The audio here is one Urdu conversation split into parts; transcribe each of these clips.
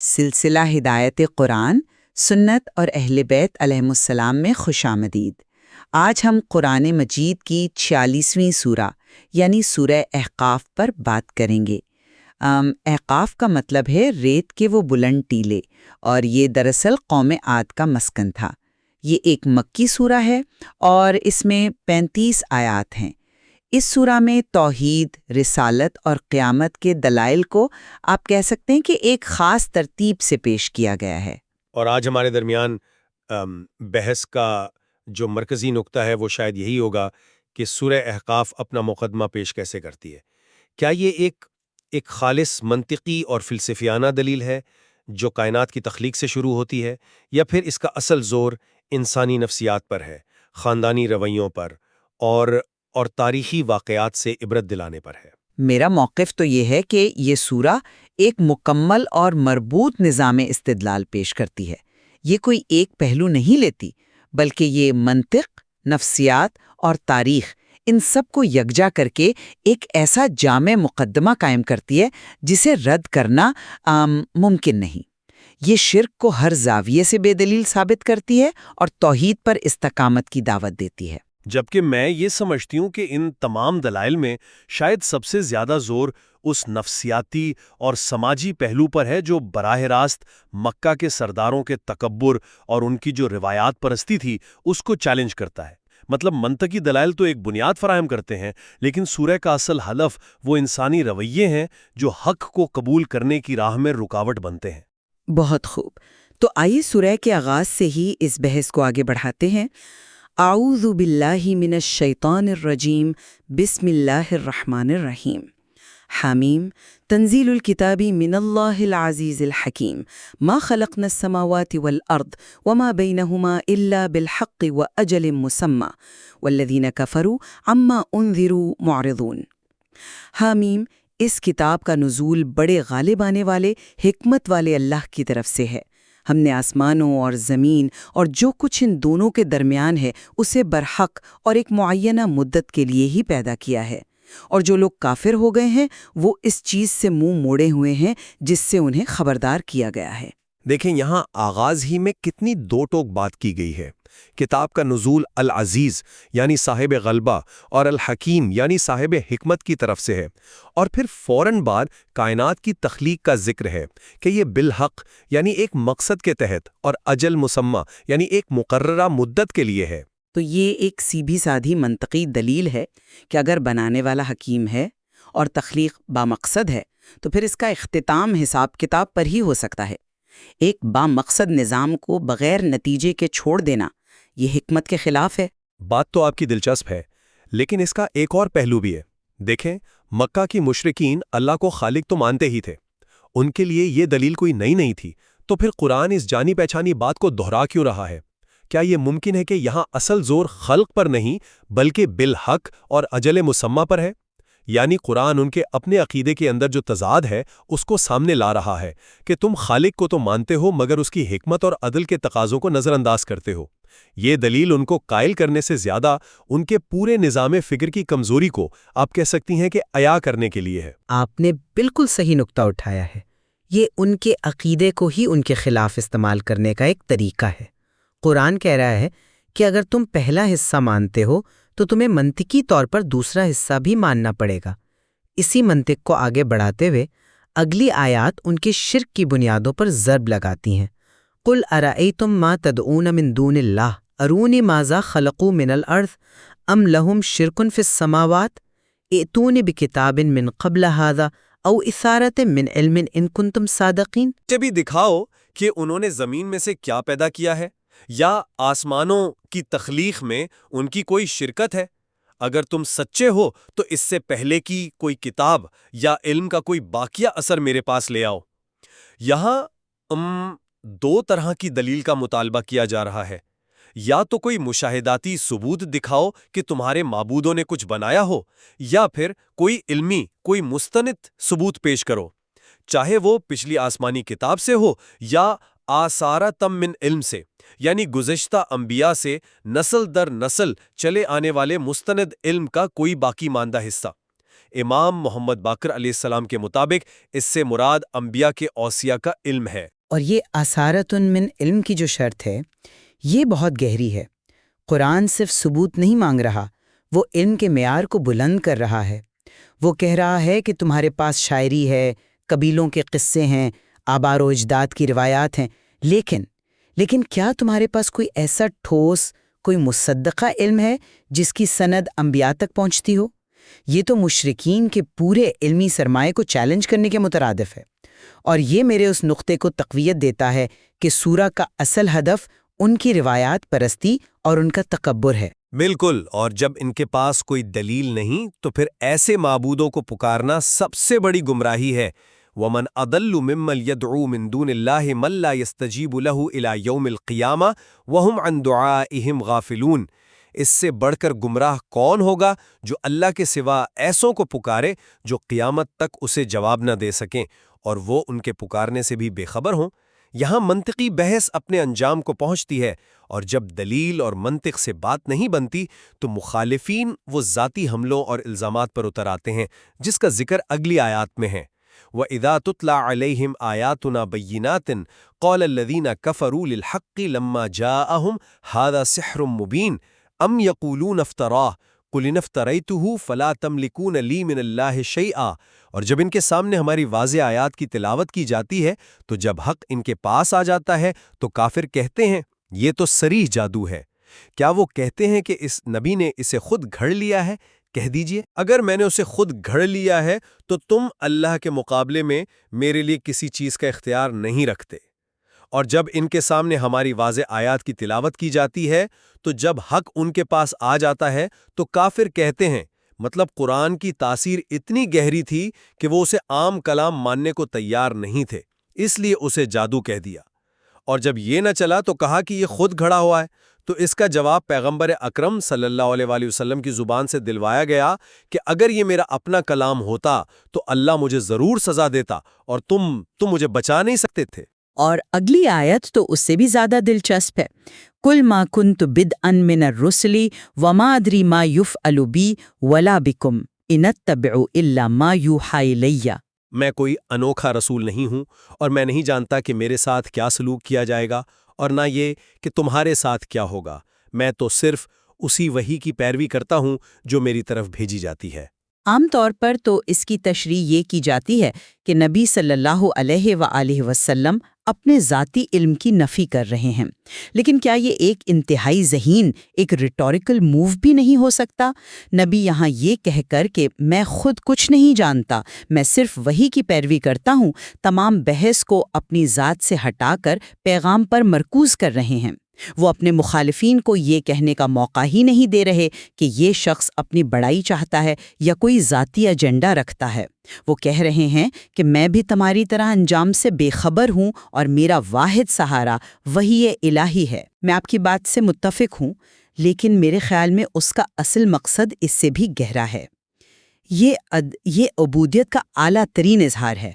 سلسلہ ہدایت قرآن، سنت اور اہل بیت علیہم السلام میں خوش آمدید۔ آج ہم قرآن مجید کی 46ویں سورہ یعنی سورہ احقاف پر بات کریں گے۔ احقاف کا مطلب ہے ریت کے وہ بلند ٹیلے، اور یہ دراصل قوم عاد کا مسکن تھا۔ یہ ایک مکی سورہ ہے اور اس میں 35 آیات ہیں۔ اس سورہ میں توحید، رسالت اور قیامت کے دلائل کو آپ کہہ سکتے ہیں کہ ایک خاص ترتیب سے پیش کیا گیا ہے۔ اور آج ہمارے درمیان بحث کا جو مرکزی نقطہ ہے وہ شاید یہی ہوگا کہ سورہ احقاف اپنا مقدمہ پیش کیسے کرتی ہے۔ کیا یہ ایک خالص منطقی اور فلسفیانہ دلیل ہے جو کائنات کی تخلیق سے شروع ہوتی ہے، یا پھر اس کا اصل زور انسانی نفسیات پر ہے، خاندانی رویوں پر اور تاریخی واقعات سے عبرت دلانے پر ہے؟ میرا موقف تو یہ ہے کہ یہ سورہ ایک مکمل اور مربوط نظام استدلال پیش کرتی ہے۔ یہ کوئی ایک پہلو نہیں لیتی، بلکہ یہ منطق، نفسیات اور تاریخ ان سب کو یکجا کر کے ایک ایسا جامع مقدمہ قائم کرتی ہے جسے رد کرنا ممکن نہیں۔ یہ شرک کو ہر زاویے سے بے دلیل ثابت کرتی ہے اور توحید پر استقامت کی دعوت دیتی ہے۔ جبکہ میں یہ سمجھتی ہوں کہ ان تمام دلائل میں شاید سب سے زیادہ زور اس نفسیاتی اور سماجی پہلو پر ہے جو براہ راست مکہ کے سرداروں کے تکبر اور ان کی جو روایات پرستی تھی اس کو چیلنج کرتا ہے۔ مطلب منطقی دلائل تو ایک بنیاد فراہم کرتے ہیں، لیکن سورہ کا اصل ہدف وہ انسانی رویے ہیں جو حق کو قبول کرنے کی راہ میں رکاوٹ بنتے ہیں۔ بہت خوب، تو آئیے سورہ کے آغاز سے ہی اس بحث کو آگے بڑھاتے ہیں۔ اعوذ باللہ من الشیطان الرجیم، بسم اللہ الرحمن الرحیم۔ حامیم تنزیل الکتاب من اللہ العزیز الحکیم، ما خلقنا السماوات والارض وما بینہما الا بالحق واجل مسمى والذین کفروا عما انذروا معرضون۔ حامیم، اس کتاب کا نزول بڑے غالب آنے والے، حکمت والے اللہ کی طرف سے ہے۔ ہم نے آسمانوں اور زمین اور جو کچھ ان دونوں کے درمیان ہے اسے برحق اور ایک معینہ مدت کے لیے ہی پیدا کیا ہے، اور جو لوگ کافر ہو گئے ہیں وہ اس چیز سے منہ موڑے ہوئے ہیں جس سے انہیں خبردار کیا گیا ہے۔ دیکھیں یہاں آغاز ہی میں کتنی دو ٹوک بات کی گئی ہے۔ کتاب کا نزول العزیز یعنی صاحب غلبہ اور الحکیم یعنی صاحب حکمت کی طرف سے ہے، اور پھر فوراً بعد کائنات کی تخلیق کا ذکر ہے کہ یہ بالحق یعنی ایک مقصد کے تحت اور اجل مسمى یعنی ایک مقررہ مدت کے لیے ہے۔ تو یہ ایک سیدھی سادھی منطقی دلیل ہے کہ اگر بنانے والا حکیم ہے اور تخلیق بامقصد ہے تو پھر اس کا اختتام حساب کتاب پر ہی ہو سکتا ہے۔ ایک بامقصد نظام کو بغیر نتیجے کے چھوڑ دینا یہ حکمت کے خلاف ہے۔ بات تو آپ کی دلچسپ ہے، لیکن اس کا ایک اور پہلو بھی ہے۔ دیکھیں مکہ کی مشرکین اللہ کو خالق تو مانتے ہی تھے، ان کے لیے یہ دلیل کوئی نئی نہیں تھی، تو پھر قرآن اس جانی پہچانی بات کو دہرا کیوں رہا ہے؟ کیا یہ ممکن ہے کہ یہاں اصل زور خلق پر نہیں بلکہ بالحق اور اجل مسمى پر ہے؟ یعنی قرآن ان کے اپنے عقیدے کے اندر جو تضاد ہے اس کو سامنے لا رہا ہے کہ تم خالق کو تو مانتے ہو مگر اس کی حکمت اور عدل کے تقاضوں کو نظر انداز کرتے ہو۔ یہ دلیل ان کو قائل کرنے سے زیادہ ان کے پورے نظام فکر کی کمزوری کو آپ کہہ سکتی ہیں کہ عیا کرنے کے لیے ہے۔ آپ نے بالکل صحیح نقطہ اٹھایا ہے۔ یہ ان کے عقیدے کو ہی ان کے خلاف استعمال کرنے کا ایک طریقہ ہے۔ قرآن کہہ رہا ہے کہ اگر تم پہلا حصہ مانتے ہو تو تمہیں منطقی طور پر دوسرا حصہ بھی ماننا پڑے گا۔ اسی منطق کو آگے بڑھاتے ہوئے اگلی آیات ان کے شرک کی بنیادوں پر ضرب لگاتی ہیں۔ قُلْ أَرَأَيْتُمْ مَا تَدْعُونَ مِن دُونِ اللَّهِ أَرُونِي مَاذَا خَلَقُوا مِنَ الْأَرْضِ أَمْ لَهُمْ شِرْكٌ فِي السَّمَاوَاتِ ائْتُونِ بِكِتَابٍ مِّن قَبْلِ هَٰذَا أَوْ إِثَارَةٍ مِّنْ عِلْمٍ إِن كُنتُمْ صَادِقِينَ۔ بھی دکھاؤ کہ انہوں نے زمین میں سے کیا پیدا کیا ہے، یا آسمانوں کی تخلیق میں ان کی کوئی شرکت ہے۔ اگر تم سچے ہو تو اس سے پہلے کی کوئی کتاب یا علم کا کوئی باقیہ اثر میرے پاس لے آؤ۔ یہاں دو طرح کی دلیل کا مطالبہ کیا جا رہا ہے۔ یا تو کوئی مشاہداتی ثبوت دکھاؤ کہ تمہارے معبودوں نے کچھ بنایا ہو، یا پھر کوئی علمی، کوئی مستند ثبوت پیش کرو، چاہے وہ پچھلی آسمانی کتاب سے ہو یا آثارۃ من علم سے، یعنی گزشتہ انبیاء سے نسل در نسل چلے آنے والے مستند علم کا کوئی باقی ماندہ حصہ۔ امام محمد باقر علیہ السلام کے مطابق اس سے مراد انبیاء کے اوصیاء کا علم ہے۔ اور یہ اثارۃ من علم کی جو شرط ہے یہ بہت گہری ہے۔ قرآن صرف ثبوت نہیں مانگ رہا، وہ علم کے معیار کو بلند کر رہا ہے۔ وہ کہہ رہا ہے کہ تمہارے پاس شاعری ہے، قبیلوں کے قصے ہیں، آباء و اجداد کی روایات ہیں، لیکن کیا تمہارے پاس کوئی ایسا ٹھوس، کوئی مصدقہ علم ہے جس کی سند انبیاء تک پہنچتی ہو؟ یہ تو مشرکین کے پورے علمی سرمایہ کو چیلنج کرنے کے مترادف ہے، اور یہ میرے اس نقطے کو تقویت دیتا ہے کہ سورہ کا اصل ہدف ان کی روایات پرستی اور ان کا تکبر ہے۔ بالکل، اور جب ان کے پاس کوئی دلیل نہیں تو پھر ایسے معبودوں کو پکارنا سب سے بڑی گمراہی ہے۔ وَمَنْ أَضَلُّ مِمَّنْ يَدْعُو مِن دُونِ اللَّهِ مَن لَّا يَسْتَجِيبُ لَهُ إِلَى يَوْمِ الْقِيَامَةِ وَهُمْ عَن دُعَائِهِمْ غَافِلُونَ۔ اس سے بڑھ کر گمراہ کون ہوگا جو اللہ کے سوا ایسوں کو پکارے جو قیامت تک اسے جواب نہ دے سکیں اور وہ ان کے پکارنے سے بھی بے خبر ہوں۔ یہاں منطقی بحث اپنے انجام کو پہنچتی ہے، اور جب دلیل اور منطق سے بات نہیں بنتی تو مخالفین وہ ذاتی حملوں اور الزامات پر اتر آتے ہیں جس کا ذکر اگلی آیات میں ہے۔ وَإِذَا تُتْلَى عَلَيْهِمْ آيَاتُنَا بَيِّنَاتٍ قَالَ الَّذِينَ كَفَرُوا لِلْحَقِّ لَمَّا جَاءَهُمْ هَذَا سِحْرٌ مُبِينٌ أَمْ يَقُولُونَ افْتَرَاهُ قُلْ إِنِ افْتَرَيْتُهُ فَلَا تَمْلِكُونَ لِي مِنَ اللَّهِ شَيْئًا۔ اور جب ان کے سامنے ہماری واضح آیات کی تلاوت کی جاتی ہے تو جب حق ان کے پاس آ جاتا ہے تو کافر کہتے ہیں یہ تو صریح جادو ہے۔ کیا وہ کہتے ہیں کہ اس نبی نے اسے خود گھڑ لیا ہے؟ کہہ دیجئے اگر میں نے اسے خود گھڑ لیا ہے تو تم اللہ کے مقابلے میں میرے لیے کسی چیز کا اختیار نہیں رکھتے۔ اور جب ان کے سامنے ہماری واضح آیات کی تلاوت کی جاتی ہے تو جب حق ان کے پاس آ جاتا ہے تو کافر کہتے ہیں، مطلب قرآن کی تاثیر اتنی گہری تھی کہ وہ اسے عام کلام ماننے کو تیار نہیں تھے، اس لیے اسے جادو کہہ دیا۔ اور جب یہ نہ چلا تو کہا کہ یہ خود گھڑا ہوا ہے، تو اس کا جواب پیغمبر اکرم صلی اللہ علیہ وآلہ وسلم کی زبان سے دلوایا گیا کہ اگر یہ میرا اپنا کلام ہوتا تو اللہ مجھے ضرور سزا دیتا اور تم مجھے بچا نہیں سکتے تھے۔ اور اگلی آیت تو اس سے بھی زیادہ دلچسپ ہے۔ قُلْ مَا كُنْتُ بِدْءًا مِنَ الرُّسُلِ وَمَا أَدْرِي مَا يُفْعَلُ بِي وَلَا بِكُمْ إِنْ أَتَّبِعُ إِلَّا مَا يُوحَىٰ إِلَيَّ۔ میں کوئی انوکھا رسول نہیں ہوں اور میں نہیں جانتا کہ میرے ساتھ کیا سلوک کیا جائے گا اور نہ یہ کہ تمہارے ساتھ کیا ہوگا، میں تو صرف اسی وحی کی پیروی کرتا ہوں جو میری طرف بھیجی جاتی ہے۔ عام طور پر تو اس کی تشریح یہ کی جاتی ہے کہ نبی صلی اللہ علیہ وآلہ وسلم اپنے ذاتی علم کی نفی کر رہے ہیں، لیکن کیا یہ ایک انتہائی ذہین ایک ریٹوریکل موو بھی نہیں ہو سکتا؟ نبی یہاں یہ کہہ کر کہ میں خود کچھ نہیں جانتا، میں صرف وحی کی پیروی کرتا ہوں، تمام بحث کو اپنی ذات سے ہٹا کر پیغام پر مرکوز کر رہے ہیں۔ وہ اپنے مخالفین کو یہ کہنے کا موقع ہی نہیں دے رہے کہ یہ شخص اپنی بڑائی چاہتا ہے یا کوئی ذاتی ایجنڈا رکھتا ہے۔ وہ کہہ رہے ہیں کہ میں بھی تمہاری طرح انجام سے بے خبر ہوں اور میرا واحد سہارا وحی الہی ہے۔ میں آپ کی بات سے متفق ہوں، لیکن میرے خیال میں اس کا اصل مقصد اس سے بھی گہرا ہے۔ یہ عبودیت کا اعلیٰ ترین اظہار ہے۔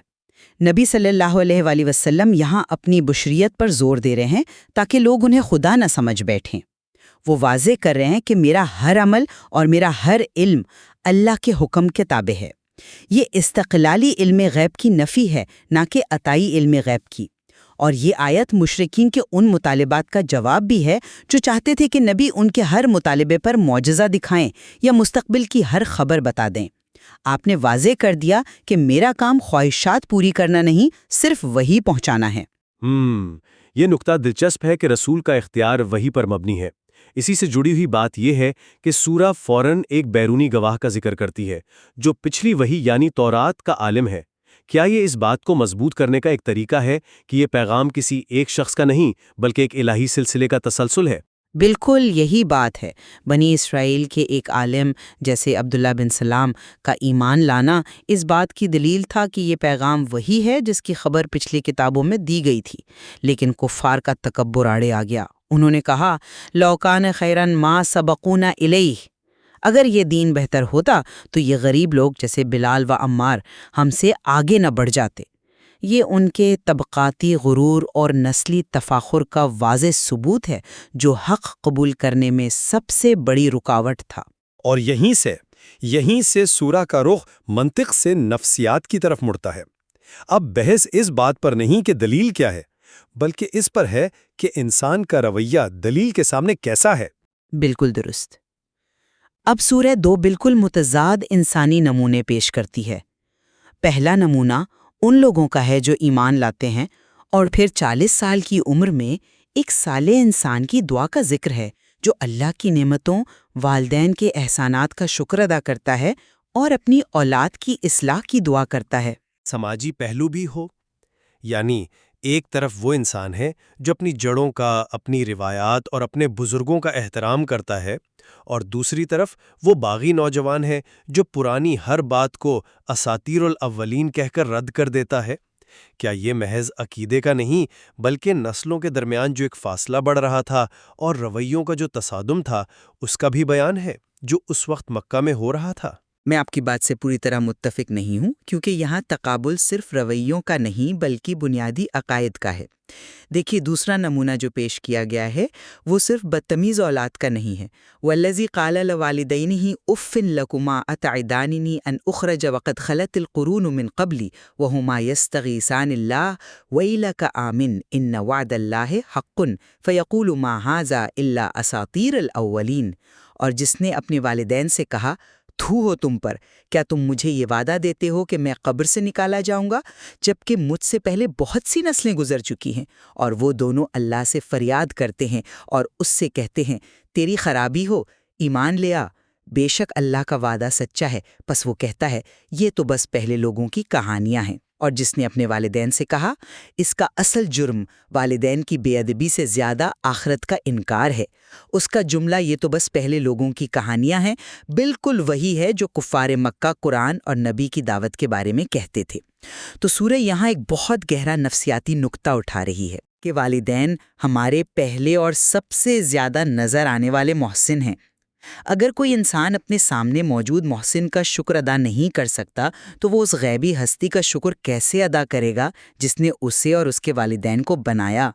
نبی صلی اللہ علیہ وآلہ وسلم یہاں اپنی بشریت پر زور دے رہے ہیں تاکہ لوگ انہیں خدا نہ سمجھ بیٹھیں۔ وہ واضح کر رہے ہیں کہ میرا ہر عمل اور میرا ہر علم اللہ کے حکم کے تابع ہے۔ یہ استقلالی علم غیب کی نفی ہے، نہ کہ عطائی علم غیب کی۔ اور یہ آیت مشرکین کے ان مطالبات کا جواب بھی ہے جو چاہتے تھے کہ نبی ان کے ہر مطالبے پر معجزہ دکھائیں یا مستقبل کی ہر خبر بتا دیں۔ آپ نے واضح کر دیا کہ میرا کام خواہشات پوری کرنا نہیں، صرف وحی پہنچانا ہے۔ یہ نقطہ دلچسپ ہے کہ رسول کا اختیار وحی پر مبنی ہے۔ اسی سے جڑی ہوئی بات یہ ہے کہ سورہ فوراً ایک بیرونی گواہ کا ذکر کرتی ہے جو پچھلی وحی یعنی تورات کا عالم ہے۔ کیا یہ اس بات کو مضبوط کرنے کا ایک طریقہ ہے کہ یہ پیغام کسی ایک شخص کا نہیں بلکہ ایک الہی سلسلے کا تسلسل ہے؟ بالکل یہی بات ہے۔ بنی اسرائیل کے ایک عالم جیسے عبداللہ بن سلام کا ایمان لانا اس بات کی دلیل تھا کہ یہ پیغام وہی ہے جس کی خبر پچھلی کتابوں میں دی گئی تھی، لیکن کفار کا تکبر آڑے آ گیا۔ انہوں نے کہا لو کان خیرن ما سبقونا الیہ، اگر یہ دین بہتر ہوتا تو یہ غریب لوگ جیسے بلال و عمار ہم سے آگے نہ بڑھ جاتے۔ یہ ان کے طبقاتی غرور اور نسلی تفاخر کا واضح ثبوت ہے جو حق قبول کرنے میں سب سے بڑی رکاوٹ تھا۔ اور یہیں سے یہیں سے سورہ کا رخ منطق سے نفسیات کی طرف مڑتا ہے۔ اب بحث اس بات پر نہیں کہ دلیل کیا ہے، بلکہ اس پر ہے کہ انسان کا رویہ دلیل کے سامنے کیسا ہے۔ بالکل درست۔ اب سورہ 2 بالکل متضاد انسانی نمونے پیش کرتی ہے۔ پہلا نمونہ ان لوگوں کا ہے جو ایمان لاتے ہیں اور پھر 40 سال کی عمر میں ایک صالح انسان کی دعا کا ذکر ہے جو اللہ کی نعمتوں، والدین کے احسانات کا شکر ادا کرتا ہے اور اپنی اولاد کی اصلاح کی دعا کرتا ہے۔ سماجی پہلو بھی ہو، یعنی ایک طرف وہ انسان ہے جو اپنی جڑوں کا، اپنی روایات اور اپنے بزرگوں کا احترام کرتا ہے، اور دوسری طرف وہ باغی نوجوان ہے جو پرانی ہر بات کو اساطیر الاولین کہہ کر رد کر دیتا ہے۔ کیا یہ محض عقیدے کا نہیں بلکہ نسلوں کے درمیان جو ایک فاصلہ بڑھ رہا تھا اور رویوں کا جو تصادم تھا اس کا بھی بیان ہے جو اس وقت مکہ میں ہو رہا تھا؟ میں آپ کی بات سے پوری طرح متفق نہیں ہوں، کیونکہ یہاں تقابل صرف رویوں کا نہیں بلکہ بنیادی عقائد کا ہے۔ دیکھیے، دوسرا نمونہ جو پیش کیا گیا ہے وہ صرف بدتمیز اولاد کا نہیں ہے۔ وَالَّذِي قَالَ لِوَالِدَيْنِهِ أُفٍّ لَكُمَا أَتَعِدَانِنِي أَنْ أُخْرَجَ وَقَدْ خَلَتِ الْقُرُونُ مِنْ قَبْلِي وَهُمَا يَسْتَغِيثَانِ اللَّهَ وَيْلَكَ آمِنْ إِنَّ وَعْدَ اللَّهِ حَقٌّ فَيَقُولُ مَا هَٰذَا إِلَّا أَسَاطِيرُ الْأَوَّلِينَ، اور جس نے اپنے والدین سے کہا، تھو ہو تم پر، کیا تم مجھے یہ وعدہ دیتے ہو کہ میں قبر سے نکالا جاؤں گا جبکہ مجھ سے پہلے بہت سی نسلیں گزر چکی ہیں؟ اور وہ دونوں اللہ سے فریاد کرتے ہیں اور اس سے کہتے ہیں، تیری خرابی ہو، ایمان لے آ، بے شک اللہ کا وعدہ سچا ہے۔ پس وہ کہتا ہے، یہ تو بس پہلے لوگوں کی کہانیاں ہیں۔ اور جس نے اپنے والدین سے کہا، اس کا اصل جرم والدین کی بے ادبی سے زیادہ آخرت کا انکار ہے۔ اس کا جملہ یہ تو بس پہلے لوگوں کی کہانیاں ہیں بالکل وہی ہے جو کفار مکہ قرآن اور نبی کی دعوت کے بارے میں کہتے تھے۔ تو سورہ یہاں ایک بہت گہرا نفسیاتی نقطہ اٹھا رہی ہے کہ والدین ہمارے پہلے اور سب سے زیادہ نظر آنے والے محسن ہیں۔ اگر کوئی انسان اپنے سامنے موجود محسن کا شکر ادا نہیں کر سکتا تو وہ اس غیبی ہستی کا شکر کیسے ادا کرے گا جس نے اسے اور اس کے والدین کو بنایا؟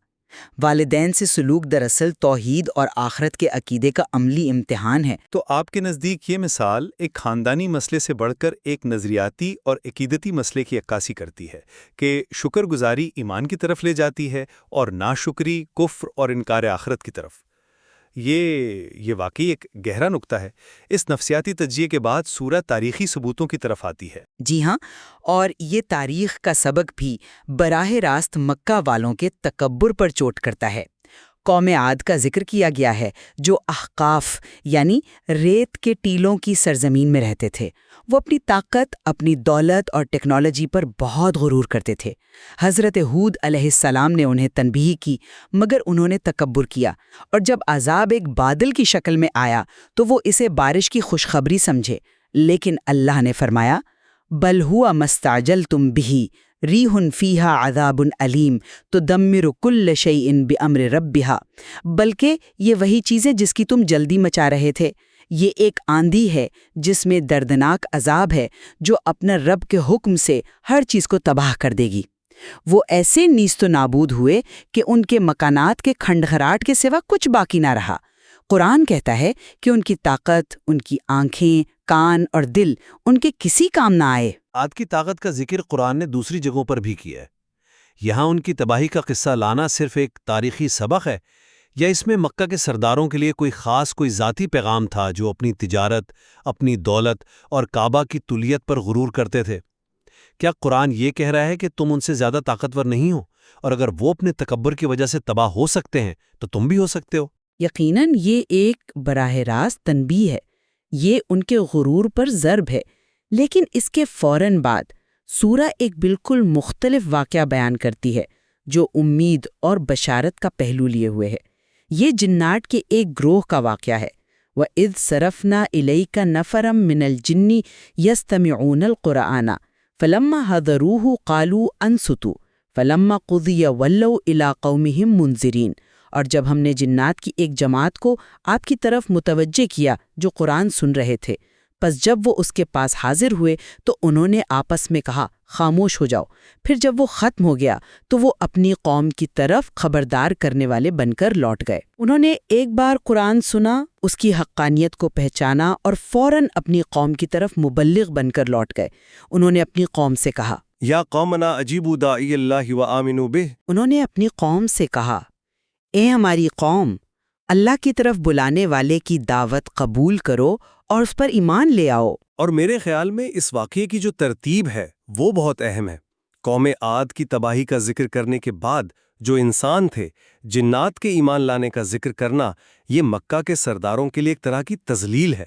والدین سے سلوک دراصل توحید اور آخرت کے عقیدے کا عملی امتحان ہے۔ تو آپ کے نزدیک یہ مثال ایک خاندانی مسئلے سے بڑھ کر ایک نظریاتی اور عقیدتی مسئلے کی عکاسی کرتی ہے کہ شکر گزاری ایمان کی طرف لے جاتی ہے اور ناشکری کفر اور انکار آخرت کی طرف۔ یہ واقعی ایک گہرا نقطہ ہے۔ اس نفسیاتی تجزیے کے بعد سورہ تاریخی ثبوتوں کی طرف آتی ہے۔ جی ہاں، اور یہ تاریخ کا سبق بھی براہ راست مکہ والوں کے تکبر پر چوٹ کرتا ہے۔ قوم عاد کا ذکر کیا گیا ہے جو احقاف یعنی ریت کے ٹیلوں کی سرزمین میں رہتے تھے۔ وہ اپنی طاقت، اپنی دولت اور ٹیکنالوجی پر بہت غرور کرتے تھے۔ حضرت ہود علیہ السلام نے انہیں تنبیہ کی مگر انہوں نے تکبر کیا، اور جب عذاب ایک بادل کی شکل میں آیا تو وہ اسے بارش کی خوشخبری سمجھے، لیکن اللہ نے فرمایا بل ہوا مستعجلتم بہ ریح فیہا عذاب علیم تدمر کل شیء بامر ربہا، بلکہ یہ وہی چیزیں جس کی تم جلدی مچا رہے تھے۔ یہ ایک آندھی ہے جس میں دردناک عذاب ہے جو اپنا رب کے حکم سے ہر چیز کو تباہ کر دے گی۔ وہ ایسے نیست و نابود ہوئے کہ ان کے مکانات کے کھنڈہراٹ کے سوا کچھ باقی نہ رہا۔ قرآن کہتا ہے کہ ان کی طاقت، ان کی آنکھیں، کان اور دل ان کے کسی کام نہ آئے۔ عاد کی طاقت کا ذکر قرآن نے دوسری جگہوں پر بھی کیا ہے۔ یہاں ان کی تباہی کا قصہ لانا صرف ایک تاریخی سبق ہے یا اس میں مکہ کے سرداروں کے لیے کوئی ذاتی پیغام تھا جو اپنی تجارت، اپنی دولت اور کعبہ کی طولیت پر غرور کرتے تھے؟ کیا قرآن یہ کہہ رہا ہے کہ تم ان سے زیادہ طاقتور نہیں ہو، اور اگر وہ اپنے تکبر کی وجہ سے تباہ ہو سکتے ہیں تو تم بھی ہو سکتے ہو؟ یقیناً یہ ایک براہ راست تنبیہ ہے، یہ ان کے غرور پر ضرب ہے، لیکن اس کے فوراً بعد سورہ ایک بالکل مختلف واقعہ بیان کرتی ہے جو امید اور بشارت کا پہلو لیے ہوئے ہے۔ یہ جنات کے ایک گروہ کا واقعہ ہے۔ وَإِذْ صَرَفْنَا إِلَيْكَ نَفَرًا مِّنَ الْجِنِّ يَسْتَمِعُونَ الْقُرْآنَ فَلَمَّا حَضَرُوهُ قَالُوا أَنصِتُوا فَلَمَّا قُضِيَ وَلَّوْا إِلَىٰ قَوْمِهِمْ مُنذِرِينَ، اور جب ہم نے جنات کی ایک جماعت کو آپ کی طرف متوجہ کیا جو قرآن سن رہے تھے، پس جب وہ اس کے پاس حاضر ہوئے تو انہوں نے آپس میں کہا، خاموش ہو جاؤ۔ پھر جب وہ ختم ہو گیا تو وہ اپنی قوم کی طرف خبردار کرنے والے بن کر لوٹ گئے۔ انہوں نے ایک بار قرآن سنا، اس کی حقانیت کو پہچانا اور فوراً اپنی قوم کی طرف مبلغ بن کر لوٹ گئے۔ انہوں نے اپنی قوم سے کہا، یا قومنا اجیبوا داعی اللہ وآمنوا بہ۔ انہوں نے اپنی قوم سے کہا، اے ہماری قوم، اللہ کی طرف بلانے والے کی دعوت قبول کرو اور اس پر ایمان لے آؤ۔ اور میرے خیال میں اس واقعے کی جو ترتیب ہے وہ بہت اہم ہے۔ قوم عاد کی تباہی کا ذکر کرنے کے بعد جو انسان تھے، جنات کے ایمان لانے کا ذکر کرنا، یہ مکہ کے سرداروں کے لیے ایک طرح کی تذلیل ہے۔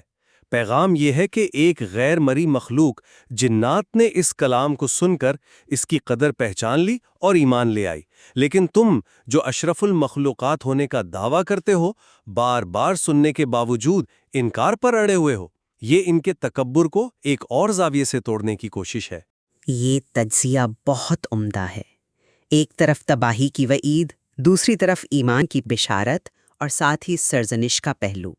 پیغام یہ ہے کہ ایک غیر مری مخلوق جنات نے اس کلام کو سن کر اس کی قدر پہچان لی اور ایمان لے آئی، لیکن تم جو اشرف المخلوقات ہونے کا دعویٰ کرتے ہو، بار بار سننے کے باوجود انکار پر اڑے ہوئے ہو۔ یہ ان کے تکبر کو ایک اور زاویے سے توڑنے کی کوشش ہے۔ یہ تجزیہ بہت عمدہ ہے۔ ایک طرف تباہی کی وعید، دوسری طرف ایمان کی بشارت اور ساتھ ہی سرزنش کا پہلو۔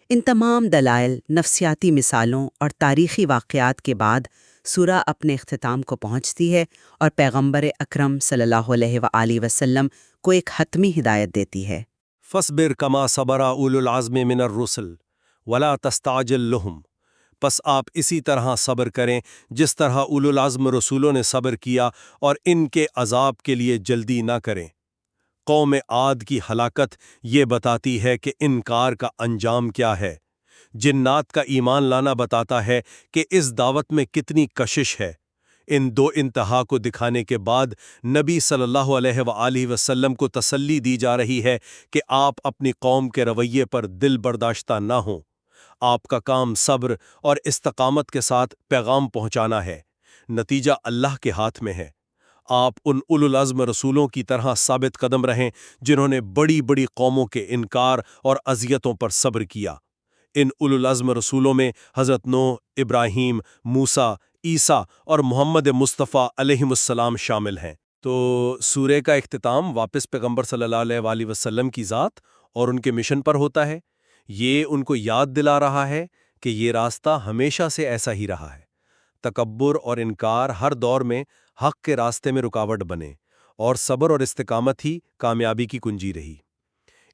ان تمام دلائل، نفسیاتی مثالوں اور تاریخی واقعات کے بعد سورہ اپنے اختتام کو پہنچتی ہے اور پیغمبر اکرم صلی اللہ علیہ وآلہ وسلم کو ایک حتمی ہدایت دیتی ہے۔ فَاصْبِرْ كَمَا صَبَرَ أُولُو الْعَزْمِ مِنَ الرُّسُلِ وَلَا تَسْتَعْجِل لَّهُمْ۔ پس آپ اسی طرح صبر کریں جس طرح اولو العزم رسولوں نے صبر کیا، اور ان کے عذاب کے لیے جلدی نہ کریں۔ قوم عاد کی ہلاکت یہ بتاتی ہے کہ انکار کا انجام کیا ہے۔ جنات کا ایمان لانا بتاتا ہے کہ اس دعوت میں کتنی کشش ہے۔ ان دو انتہا کو دکھانے کے بعد نبی صلی اللہ علیہ وآلہ وسلم کو تسلی دی جا رہی ہے کہ آپ اپنی قوم کے رویے پر دل برداشتہ نہ ہوں۔ آپ کا کام صبر اور استقامت کے ساتھ پیغام پہنچانا ہے۔ نتیجہ اللہ کے ہاتھ میں ہے۔ آپ ان اولو العزم رسولوں کی طرح ثابت قدم رہیں جنہوں نے بڑی بڑی قوموں کے انکار اور اذیتوں پر صبر کیا۔ ان اولو العزم رسولوں میں حضرت نوح، ابراہیم، موسیٰ، عیسیٰ اور محمد مصطفیٰ علیہ السلام شامل ہیں۔ تو سورہ کا اختتام واپس پیغمبر صلی اللہ علیہ وآلہ وسلم کی ذات اور ان کے مشن پر ہوتا ہے۔ یہ ان کو یاد دلا رہا ہے کہ یہ راستہ ہمیشہ سے ایسا ہی رہا ہے۔ تکبر اور انکار ہر دور میں حق کے راستے میں رکاوٹ بنے، اور صبر اور استقامت ہی کامیابی کی کنجی رہی۔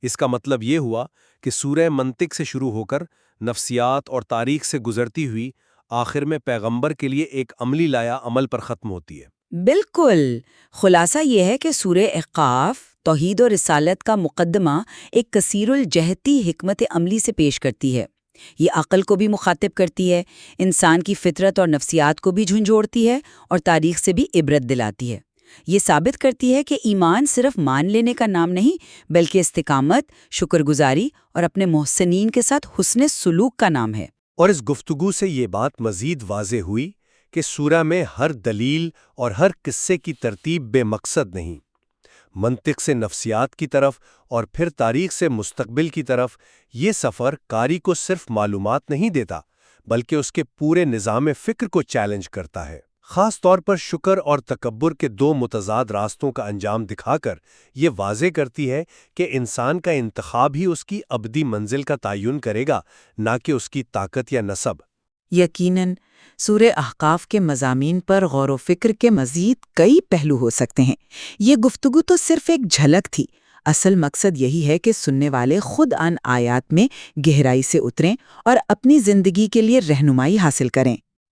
اس کا مطلب یہ ہوا کہ سورہ منطق سے شروع ہو کر نفسیات اور تاریخ سے گزرتی ہوئی آخر میں پیغمبر کے لیے ایک عملی لایا عمل پر ختم ہوتی ہے۔ بالکل، خلاصہ یہ ہے کہ سورہ احقاف توحید و رسالت کا مقدمہ ایک کثیر الجہتی حکمت عملی سے پیش کرتی ہے۔ یہ عقل کو بھی مخاطب کرتی ہے، انسان کی فطرت اور نفسیات کو بھی جھنجھوڑتی ہے، اور تاریخ سے بھی عبرت دلاتی ہے۔ یہ ثابت کرتی ہے کہ ایمان صرف مان لینے کا نام نہیں، بلکہ استقامت، شکر گزاری اور اپنے محسنین کے ساتھ حسن سلوک کا نام ہے۔ اور اس گفتگو سے یہ بات مزید واضح ہوئی کہ سورہ میں ہر دلیل اور ہر قصے کی ترتیب بے مقصد نہیں۔ منطق سے نفسیات کی طرف اور پھر تاریخ سے مستقبل کی طرف، یہ سفر قاری کو صرف معلومات نہیں دیتا بلکہ اس کے پورے نظام فکر کو چیلنج کرتا ہے۔ خاص طور پر شکر اور تکبر کے دو متضاد راستوں کا انجام دکھا کر یہ واضح کرتی ہے کہ انسان کا انتخاب ہی اس کی ابدی منزل کا تعین کرے گا، نہ کہ اس کی طاقت یا نسب۔ یقیناً سورہ احقاف کے مضامین پر غور و فکر کے مزید کئی پہلو ہو سکتے ہیں۔ یہ گفتگو تو صرف ایک جھلک تھی۔ اصل مقصد یہی ہے کہ سننے والے خود ان آیات میں گہرائی سے اتریں اور اپنی زندگی کے لیے رہنمائی حاصل کریں۔